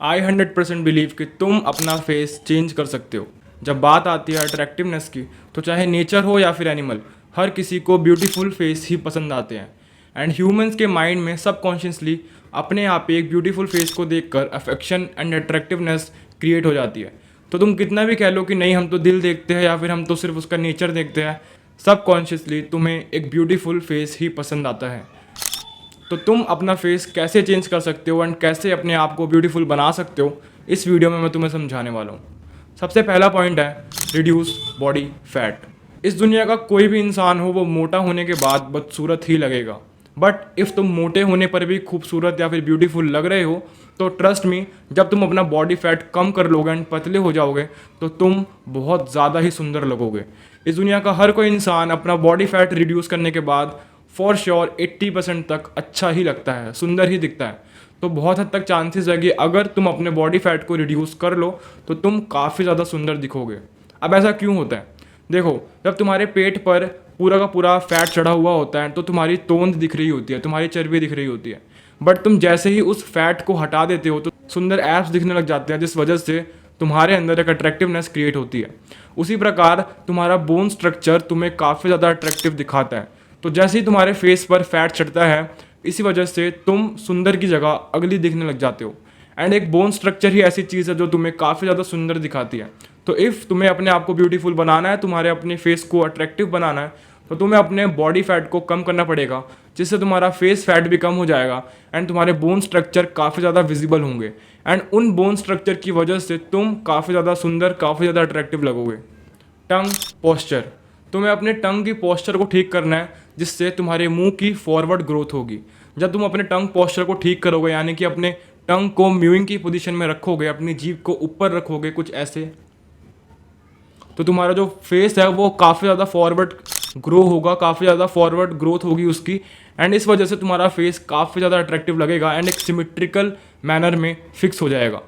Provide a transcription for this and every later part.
आई 100% believe कि तुम अपना फेस चेंज कर सकते हो। जब बात आती है अट्रैक्टिवनेस की, तो चाहे नेचर हो या फिर एनिमल, हर किसी को ब्यूटीफुल फेस ही पसंद आते हैं। एंड ह्यूमंस के माइंड में सबकॉन्शियसली अपने आप एक ब्यूटीफुल फेस को देखकर अफेक्शन एंड अट्रैक्टिवनेस क्रिएट हो जाती है। तो तुम कितना भी कह लो कि नहीं हम तो दिल देखते हैं या फिर हम तो सिर्फ उसका नेचर देखते हैं, सबकॉन्शियसली तुम्हें एक ब्यूटीफुल फेस ही पसंद आता है। तो तुम अपना फेस कैसे चेंज कर सकते हो एंड कैसे अपने आप को ब्यूटीफुल बना सकते हो, इस वीडियो में मैं तुम्हें समझाने वाला हूँ। सबसे पहला पॉइंट है रिड्यूस बॉडी फैट। इस दुनिया का कोई भी इंसान हो, वो मोटा होने के बाद बदसूरत ही लगेगा। बट इफ़ तुम मोटे होने पर भी खूबसूरत या फिर ब्यूटीफुल लग रहे हो, तो ट्रस्ट मी, जब तुम अपना बॉडी फैट कम कर लोगे एंड पतले हो जाओगे, तो तुम बहुत ज़्यादा ही सुंदर लगोगे। इस दुनिया का हर कोई इंसान अपना बॉडी फैट रिड्यूस करने के बाद फॉर श्योर 80% तक अच्छा ही लगता है, सुंदर ही दिखता है। तो बहुत हद तक चांसेस है कि अगर तुम अपने बॉडी फैट को रिड्यूस कर लो तो तुम काफ़ी ज़्यादा सुंदर दिखोगे। अब ऐसा क्यों होता है? देखो, जब तुम्हारे पेट पर पूरा का पूरा फैट चढ़ा हुआ होता है तो तुम्हारी तोंद दिख रही होती है, तुम्हारी चर्बी दिख रही होती है। बट तुम जैसे ही उस फैट को हटा देते हो तो सुंदर एब्स दिखने लग जाते हैं, जिस वजह से तुम्हारे अंदर एक अट्रैक्टिवनेस क्रिएट होती है। उसी प्रकार तुम्हारा बोन स्ट्रक्चर तुम्हें काफ़ी ज़्यादा अट्रैक्टिव दिखाता है। तो जैसे ही तुम्हारे फेस पर फैट चढ़ता है, इसी वजह से तुम सुंदर की जगह अगली दिखने लग जाते हो। एंड एक बोन स्ट्रक्चर ही ऐसी चीज़ है जो तुम्हें काफ़ी ज़्यादा सुंदर दिखाती है। तो इफ़ तुम्हें अपने आप को ब्यूटीफुल बनाना है, तुम्हारे अपने फेस को अट्रैक्टिव बनाना है, तो तुम्हें अपने बॉडी फैट को कम करना पड़ेगा, जिससे तुम्हारा फेस फैट भी कम हो जाएगा एंड तुम्हारे बोन स्ट्रक्चर काफ़ी ज़्यादा विजिबल होंगे। एंड उन बोन स्ट्रक्चर की वजह से तुम काफ़ी ज़्यादा सुंदर, काफ़ी ज़्यादा अट्रैक्टिव लगोगे। टंग पोस्चर। तुम्हें अपने टंग की पोस्चर को ठीक करना है, जिससे तुम्हारे मुंह की फॉरवर्ड ग्रोथ होगी। जब तुम अपने टंग पोस्चर को ठीक करोगे, यानी कि अपने टंग को म्यूइंग की पोजीशन में रखोगे, अपनी जीभ को ऊपर रखोगे कुछ ऐसे, तो तुम्हारा जो फेस है वो काफ़ी ज़्यादा फॉरवर्ड ग्रो होगा, काफ़ी ज़्यादा फॉरवर्ड ग्रोथ होगी उसकी। एंड इस वजह से तुम्हारा फेस काफ़ी ज़्यादा अट्रैक्टिव लगेगा एंड एक सिमेट्रिकल मैनर में फिक्स हो जाएगा।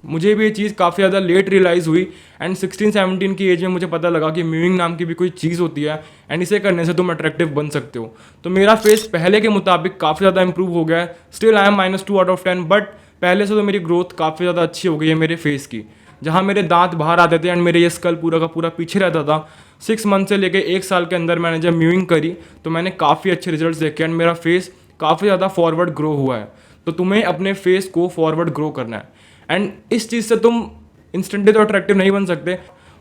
मुझे भी ये चीज़ काफ़ी ज़्यादा लेट रियलाइज़ हुई एंड 16-17 की एज में मुझे पता लगा कि म्यूइंग नाम की भी कोई चीज़ होती है एंड इसे करने से तुम अट्रैक्टिव बन सकते हो। तो मेरा फेस पहले के मुताबिक काफ़ी ज़्यादा इंप्रूव हो गया है। स्टिल आई एम -2/10, बट पहले से तो मेरी ग्रोथ काफ़ी ज़्यादा अच्छी हो गई है मेरे फेस की। जहाँ मेरे दांत बाहर आते थे एंड मेरे ये स्कल पूरा का पूरा पीछे रहता था, 6 मंथ से लेके 1 साल के अंदर मैंने जब म्यूइंग करी तो मैंने काफ़ी अच्छे रिजल्ट्स देखे एंड मेरा फेस काफ़ी ज़्यादा फॉरवर्ड ग्रो हुआ है। तो तुम्हें अपने फेस को फॉरवर्ड ग्रो करना है एंड इस चीज़ से तुम इंस्टेंटली तो अट्रैक्टिव नहीं बन सकते,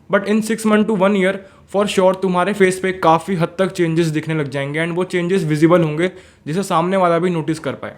but in 6 month to 1 year for sure तुम्हारे फेस पे काफ़ी हद तक चेंजेस दिखने लग जाएंगे एंड वो चेंजेस विजिबल होंगे, जिसे सामने वाला भी नोटिस कर पाए।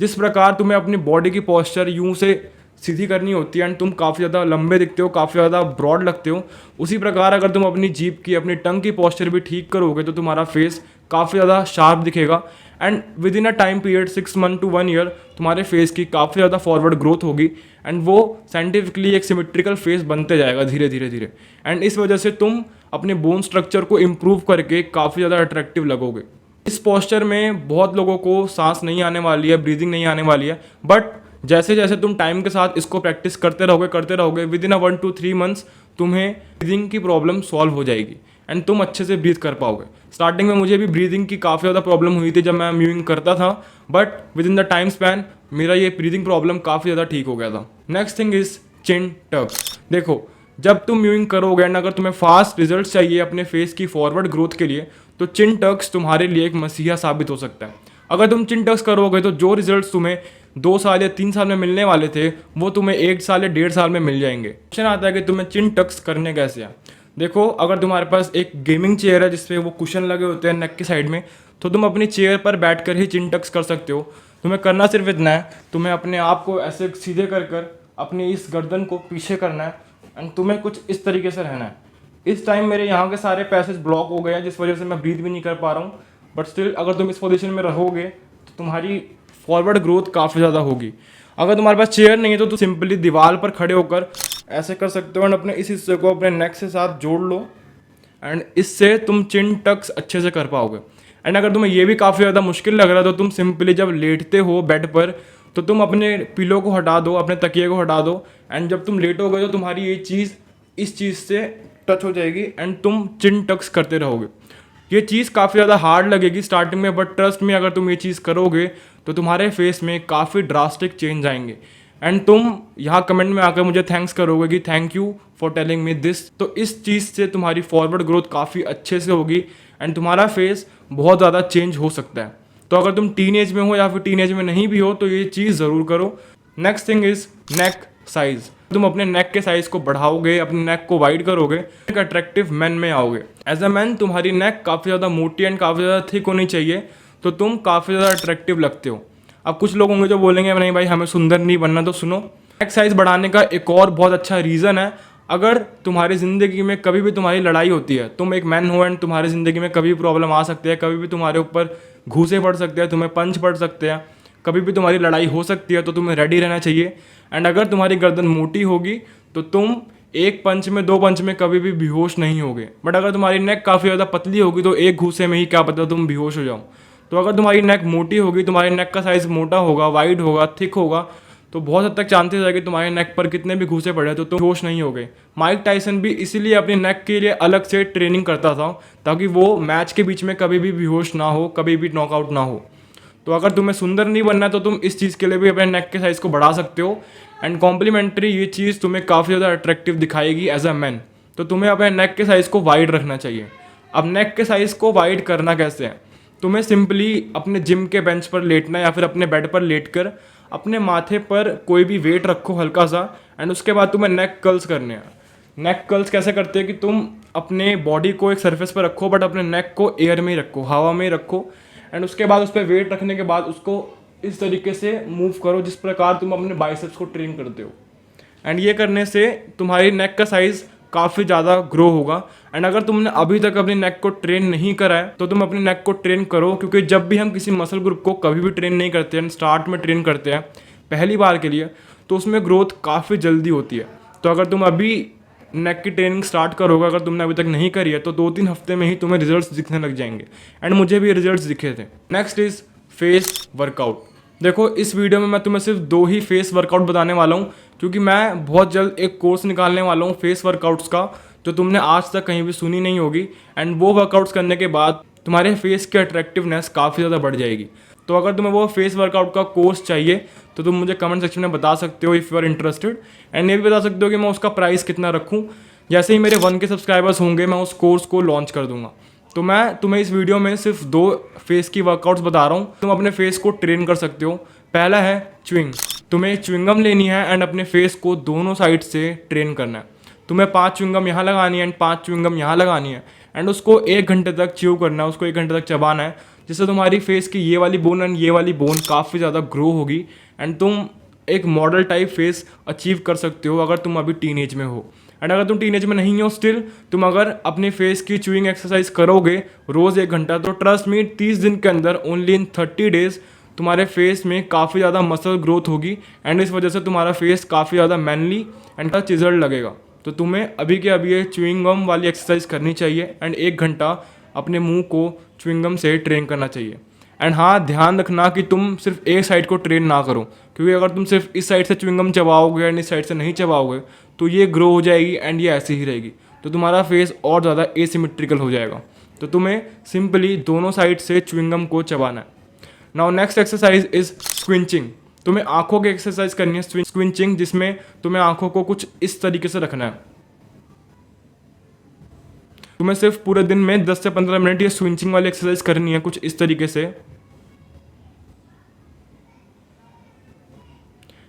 जिस प्रकार तुम्हें अपनी बॉडी की पोस्चर यूं से सीधी करनी होती है एंड तुम काफ़ी ज़्यादा लंबे दिखते हो, काफ़ी ज़्यादा ब्रॉड लगते हो, उसी प्रकार अगर तुम अपनी जीभ की, अपनी टंग की पोस्चर भी ठीक करोगे तो तुम्हारा फेस काफ़ी ज़्यादा शार्प दिखेगा and within a time period 6 month to 1 year तुम्हारे फेस की काफ़ी ज़्यादा फॉरवर्ड ग्रोथ होगी एंड वो साइंटिफिकली एक सिमेट्रिकल फेस बनते जाएगा धीरे धीरे धीरे। एंड इस वजह से तुम अपने बोन स्ट्रक्चर को इम्प्रूव करके काफ़ी ज़्यादा अट्रैक्टिव लगोगे। इस पोस्चर में बहुत लोगों को सांस नहीं आने वाली है, ब्रीदिंग नहीं आने वाली है, बट जैसे जैसे तुम टाइम के साथ इसको प्रैक्टिस करते रहोगे विद इन 1 to 3 मंथ्स तुम्हें ब्रीदिंग की प्रॉब्लम सॉल्व हो जाएगी एंड तुम अच्छे से ब्रीथ कर पाओगे। स्टार्टिंग में मुझे भी ब्रीदिंग की काफ़ी ज़्यादा प्रॉब्लम हुई थी जब मैं म्यूइंग करता था, but with in the time span मेरा ये ब्रीदिंग प्रॉब्लम काफ़ी ज़्यादा ठीक हो गया था। नेक्स्ट थिंग इज चिन टक। देखो, जब तुम म्यूइंग करोगे एंड अगर तुम्हें फास्ट रिजल्ट चाहिए अपने फेस की फॉरवर्ड ग्रोथ के लिए, तो चिन टक्स तुम्हारे लिए एक मसीहा साबित हो सकता है। अगर तुम चिन टक्स करोगे तो जो रिजल्ट्स तुम्हें 2 साल या 3 साल में मिलने वाले थे, वो तुम्हें 1 साल या 1.5 साल में मिल जाएंगे। क्वेश्चन आता है कि तुम्हें चिन टक्स करने कैसे हैं। देखो, अगर तुम्हारे पास एक गेमिंग चेयर है जिसपे वो कुशन लगे होते हैं नेक की साइड में, तो तुम अपनी चेयर पर बैठकर ही चिन टक्स कर सकते हो। तुम्हें करना सिर्फ इतना है, तुम्हें अपने आप को ऐसे सीधे कर कर अपनी इस गर्दन को पीछे करना है एंड तुम्हें कुछ इस तरीके से रहना है। इस टाइम मेरे यहाँ के सारे पैसेज ब्लॉक हो गए हैं, जिस वजह से मैं ब्रीथ भी नहीं कर पा रहा हूँ, बट स्टिल अगर तुम इस पोजीशन में रहोगे तो तुम्हारी फॉरवर्ड ग्रोथ काफ़ी ज़्यादा होगी। अगर तुम्हारे पास चेयर नहीं है तो तुम सिंपली दीवार पर खड़े होकर ऐसे कर सकते हो एंड अपने इस हिस्से को अपने नेक से साथ जोड़ लो एंड इससे तुम चिन टक्स अच्छे से कर पाओगे। एंड अगर तुम्हें ये भी काफ़ी ज़्यादा मुश्किल लग रहा है तो तुम सिंपली जब लेटते हो बेड पर, तो तुम अपने पिलो को हटा दो, अपने तकिए को हटा दो एंड जब तुम लेटोगे तो तुम्हारी ये चीज़ इस चीज़ से टच हो जाएगी एंड तुम चिन टक्स करते रहोगे। ये चीज़ काफ़ी ज़्यादा हार्ड लगेगी स्टार्टिंग में, बट ट्रस्ट में अगर तुम ये चीज़ करोगे तो तुम्हारे फेस में काफ़ी ड्रास्टिक चेंज आएंगे। एंड तुम यहाँ कमेंट में आकर मुझे थैंक्स करोगे कि thank you for telling me this. तो इस चीज़ से तुम्हारी फॉरवर्ड ग्रोथ काफ़ी अच्छे से होगी एंड तुम्हारा फेस बहुत ज़्यादा चेंज हो सकता है। तो अगर तुम टीन एज में हो या फिर टीन एज में नहीं भी हो तो ये चीज़ ज़रूर करो। Next thing is neck size. तुम अपने नेक के साइज़ को बढ़ाओगे, अपने नेक को वाइड करोगे, एक अट्रैक्टिव मैन में आओगे। एज अ मैन तुम्हारी नेक काफ़ी ज़्यादा मोटी एंड काफ़ी ज़्यादा थिक होनी चाहिए, तो तुम काफ़ी ज़्यादा अट्रैक्टिव लगते हो। अब कुछ लोग होंगे जो बोलेंगे नहीं भाई हमें सुंदर नहीं बनना, तो सुनो, नेक साइज़ बढ़ाने का एक और बहुत अच्छा रीज़न है। अगर तुम्हारी ज़िंदगी में कभी भी तुम्हारी लड़ाई होती है, तुम एक मैन हो एंड तुम्हारी ज़िंदगी में कभी भी प्रॉब्लम आ सकती है, कभी भी तुम्हारे ऊपर घूसे पड़ सकते हैं, तुम्हें पंच पड़ सकते हैं, कभी भी तुम्हारी लड़ाई हो सकती है, तो तुम्हें रेडी रहना चाहिए। एंड अगर तुम्हारी गर्दन मोटी होगी तो तुम एक पंच में, दो पंच में कभी भी बेहोश नहीं होगे। बट अगर तुम्हारी नेक काफ़ी ज़्यादा पतली होगी तो एक घूसे में ही क्या पता तुम बेहोश हो जाओ। तो अगर तुम्हारी नेक मोटी होगी, तुम्हारी नेक का साइज़ मोटा होगा, वाइड होगा, थिक होगा, तो बहुत हद तक चांसेस है कि तुम्हारे नेक पर कितने भी घूसे पड़े तो तुम बेहोश नहीं होगे। माइक टाइसन भी इसीलिए अपनी नेक के लिए अलग से ट्रेनिंग करता था ताकि वो मैच के बीच में कभी भी बेहोश ना हो, कभी भी नॉकआउट ना हो। तो अगर तुम्हें सुंदर नहीं बनना है तो तुम इस चीज़ के लिए भी अपने नेक के साइज़ को बढ़ा सकते हो एंड कॉम्प्लीमेंट्री ये चीज़ तुम्हें काफ़ी ज़्यादा अट्रैक्टिव दिखाएगी एज अ मैन। तो तुम्हें अपने नेक के साइज़ को वाइड रखना चाहिए। अब नेक के साइज़ को वाइड करना कैसे है? तुम्हें सिंपली अपने जिम के बेंच पर लेटना या फिर अपने बेड पर लेटकर अपने माथे पर कोई भी वेट रखो हल्का सा एंड उसके बाद तुम्हें नेक कर्ल्स करने हैं। नेक कर्ल्स कैसे करते हैं कि तुम अपने बॉडी को एक सरफेस पर रखो बट अपने नेक को एयर में ही रखो, हवा में ही रखो एंड उसके बाद उस पर वेट रखने के बाद उसको इस तरीके से मूव करो जिस प्रकार तुम अपने बाइसेप्स को ट्रेन करते हो। एंड ये करने से तुम्हारी नेक का साइज़ काफ़ी ज़्यादा ग्रो होगा। एंड अगर तुमने अभी तक अपनी नेक को ट्रेन नहीं करा है तो तुम अपनी नेक को ट्रेन करो, क्योंकि जब भी हम किसी मसल ग्रुप को कभी भी ट्रेन नहीं करते हैं, स्टार्ट में ट्रेन करते हैं पहली बार के लिए, तो उसमें ग्रोथ काफ़ी जल्दी होती है। तो अगर तुम अभी नेक की ट्रेनिंग स्टार्ट करोगे, अगर तुमने अभी तक नहीं करी है, तो 2-3 हफ्ते में ही तुम्हें रिजल्ट्स दिखने लग जाएंगे। एंड मुझे भी रिजल्ट्स दिखे थे। Next is face workout. देखो इस वीडियो में मैं तुम्हें सिर्फ 2 ही फेस वर्कआउट बताने वाला हूँ, क्योंकि मैं बहुत जल्द एक कोर्स निकालने वाला हूँ फेस वर्कआउट्स का, जो तुमने आज तक कहीं भी सुनी नहीं होगी। एंड वो वर्कआउट्स करने के बाद तुम्हारे फेस की अट्रैक्टिवनेस काफ़ी ज़्यादा बढ़ जाएगी। तो अगर तुम्हें वो फेस वर्कआउट का कोर्स चाहिए तो तुम मुझे कमेंट सेक्शन में बता सकते हो if you are interested. And ये भी बता सकते हो कि मैं उसका प्राइस कितना रखूँ। जैसे ही मेरे 1K सब्सक्राइबर्स होंगे मैं उस कोर्स को लॉन्च कर दूंगा। तो मैं तुम्हें इस वीडियो में सिर्फ 2 फेस की वर्कआउट्स बता रहा हूँ, तुम अपने फेस को ट्रेन कर सकते हो। पहला है च्युइंग। तुम्हें च्युइंगम लेनी है एंड अपने फेस को दोनों साइड से ट्रेन करना है। तुम्हें 5 च्युइंगम यहाँ लगानी है एंड 5 च्युइंगम यहाँ लगानी है एंड उसको 1 घंटे तक च्यू करना है, उसको 1 घंटे तक चबाना है, जिससे तुम्हारी फेस की ये वाली बोन एंड ये वाली बोन काफ़ी ज़्यादा ग्रो होगी एंड तुम एक मॉडल टाइप फेस अचीव कर सकते हो अगर तुम अभी टीनेज में हो। एंड अगर तुम टीनेज में नहीं हो स्टिल, तुम अगर अपने फेस की च्यूइंग एक्सरसाइज करोगे रोज़ 1 घंटा, तो ट्रस्ट मी 30 दिन के अंदर, ओनली इन 30 डेज, तुम्हारे फेस में काफ़ी ज़्यादा मसल ग्रोथ होगी एंड इस वजह से तुम्हारा फेस काफ़ी ज़्यादा मैनली एंड चिजल्ड लगेगा। तो तुम्हें अभी के अभी ये च्युइंगम वाली एक्सरसाइज करनी चाहिए एंड 1 घंटा अपने मुंह को च्युइंगम से ट्रेन करना चाहिए। एंड हाँ, ध्यान रखना कि तुम सिर्फ एक साइड को ट्रेन ना करो, क्योंकि अगर तुम सिर्फ इस साइड से च्युइंगम चबाओगे एंड इस साइड से नहीं चबाओगे तो ये ग्रो हो जाएगी एंड ये ऐसी ही रहेगी, तो तुम्हारा फेस और ज़्यादा एसिमेट्रिकल हो जाएगा। तो तुम्हें सिंपली दोनों साइड से च्युइंगम को चबाना है। Now next exercise is squinching. तुम्हें आंखों की एक्सरसाइज करनी है स्क्विंचिंग, जिसमें तुम्हें आंखों को कुछ इस तरीके से रखना है। तुम्हें सिर्फ पूरे दिन में 10 से 15 मिनट ये स्क्विंचिंग वाली एक्सरसाइज करनी है कुछ इस तरीके से।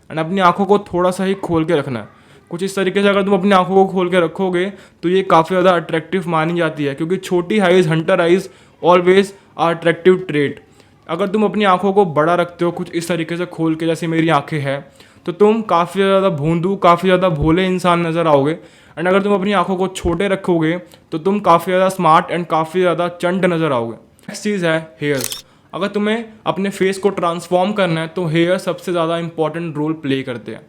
एंड अपनी आंखों को थोड़ा सा ही खोल के रखना है कुछ इस तरीके से। अगर तुम अपनी आंखों को खोल के रखोगे तो ये काफ़ी ज़्यादा अट्रैक्टिव मानी जाती है, क्योंकि छोटी eyes, hunter eyes always are attractive trait. अगर तुम अपनी आंखों को बड़ा रखते हो कुछ इस तरीके से खोल के, जैसे मेरी आंखें हैं, तो तुम काफ़ी ज़्यादा भोंदू, काफ़ी ज़्यादा भोले इंसान नज़र आओगे। एंड अगर तुम अपनी आंखों को छोटे रखोगे तो तुम काफ़ी ज़्यादा स्मार्ट एंड काफ़ी ज़्यादा चंट नज़र आओगे। नेक्स्ट चीज़ है हेयर्स। अगर तुम्हें अपने फेस को ट्रांसफॉर्म करना है तो हेयर सबसे ज़्यादा इंपॉर्टेंट रोल प्ले करते हैं।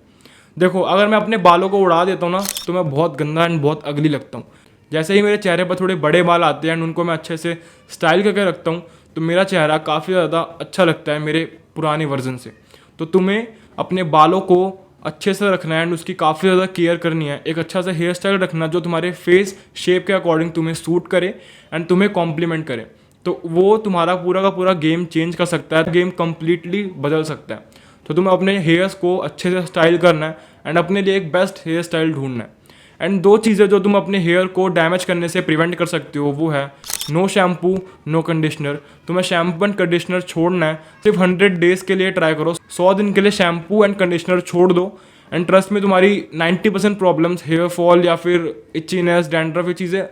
देखो, अगर मैं अपने बालों को उड़ा देता हूँ ना तो मैं बहुत गंदा एंड बहुत अगली लगता हूँ। जैसे ही मेरे चेहरे पर थोड़े बड़े बाल आते हैं एंड उनको मैं अच्छे से स्टाइल करके रखता हूँ तो मेरा चेहरा काफ़ी ज़्यादा अच्छा लगता है मेरे पुराने वर्जन से। तो तुम्हें अपने बालों को अच्छे से रखना है एंड उसकी काफ़ी ज़्यादा केयर करनी है। एक अच्छा सा हेयर स्टाइल रखना जो तुम्हारे फेस शेप के अकॉर्डिंग तुम्हें सूट करे एंड तुम्हें कॉम्प्लीमेंट करे, तो वो तुम्हारा पूरा का पूरा गेम चेंज कर सकता है, गेम कम्प्लीटली बदल सकता है। तो तुम्हें अपने हेयर्स को अच्छे से स्टाइल करना है एंड अपने लिए एक बेस्ट हेयर स्टाइल ढूंढना है। एंड दो चीज़ें जो तुम अपने हेयर को डैमेज करने से प्रिवेंट कर सकते हो वो है नो शैम्पू नो कंडीशनर। तुम्हें शैम्पू एंड कंडीशनर छोड़ना है, सिर्फ 100 डेज़ के लिए ट्राई करो। 100 दिन के लिए शैम्पू एंड कंडीशनर छोड़ दो एंड ट्रस्ट में तुम्हारी 90% प्रॉब्लम्स, हेयर फॉल या फिर इचीनेस, डैंड्रफ, ये चीज़ें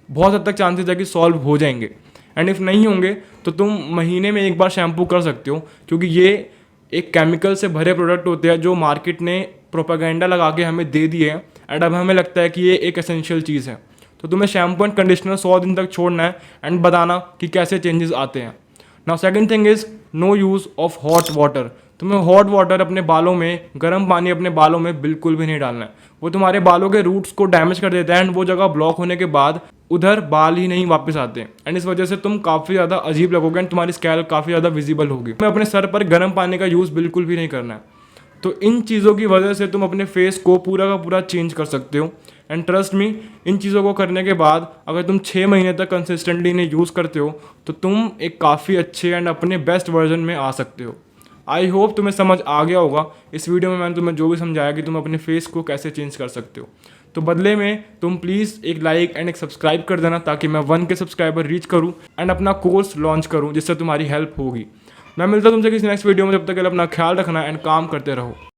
बहुत हद तक चांसेस है कि सॉल्व हो जाएंगे। एंड इफ़ नहीं होंगे तो तुम महीने में एक बार शैम्पू कर सकते हो, क्योंकि ये एक केमिकल से भरे प्रोडक्ट होते हैं जो मार्केट ने प्रोपागेंडा लगा के हमें दे दिए हैं एंड अब हमें लगता है कि ये एक एसेंशियल चीज़ है। तो तुम्हें शैम्पू एंड कंडीशनर 100 दिन तक छोड़ना है एंड बताना कि कैसे चेंजेस आते हैं। Now second thing is no use of hot water. तुम्हें हॉट वाटर अपने बालों में, गर्म पानी अपने बालों में बिल्कुल भी नहीं डालना है। वो तुम्हारे बालों के रूट्स को डैमेज कर देता है एंड वो जगह ब्लॉक होने के बाद उधर बाल ही नहीं वापस आते एंड इस वजह से तुम काफ़ी ज़्यादा अजीब लगोगे एंड तुम्हारी स्कैल्प काफ़ी ज़्यादा विजिबल होगी। तुम्हें अपने सर पर गर्म पानी का यूज़ बिल्कुल भी नहीं करना है। तो इन चीज़ों की वजह से तुम अपने फेस को पूरा का पूरा चेंज कर सकते हो एंड ट्रस्ट मी, इन चीज़ों को करने के बाद अगर तुम 6 महीने तक कंसिस्टेंटली इन्हें यूज़ करते हो तो तुम एक काफ़ी अच्छे एंड अपने बेस्ट वर्जन में आ सकते हो। आई होप तुम्हें समझ आ गया होगा इस वीडियो में मैंने तुम्हें जो भी समझाया कि तुम अपने फेस को कैसे चेंज कर सकते हो। तो बदले में तुम प्लीज़ एक लाइक एंड एक सब्सक्राइब कर देना ताकि मैं 1K सब्सक्राइबर रीच करूँ एंड अपना कोर्स लॉन्च करूँ जिससे तुम्हारी हेल्प होगी। मैं मिलता हूँ तुमसे किसी नेक्स्ट वीडियो में, जब तक के लिए अपना ख्याल रखना एंड काम करते रहो।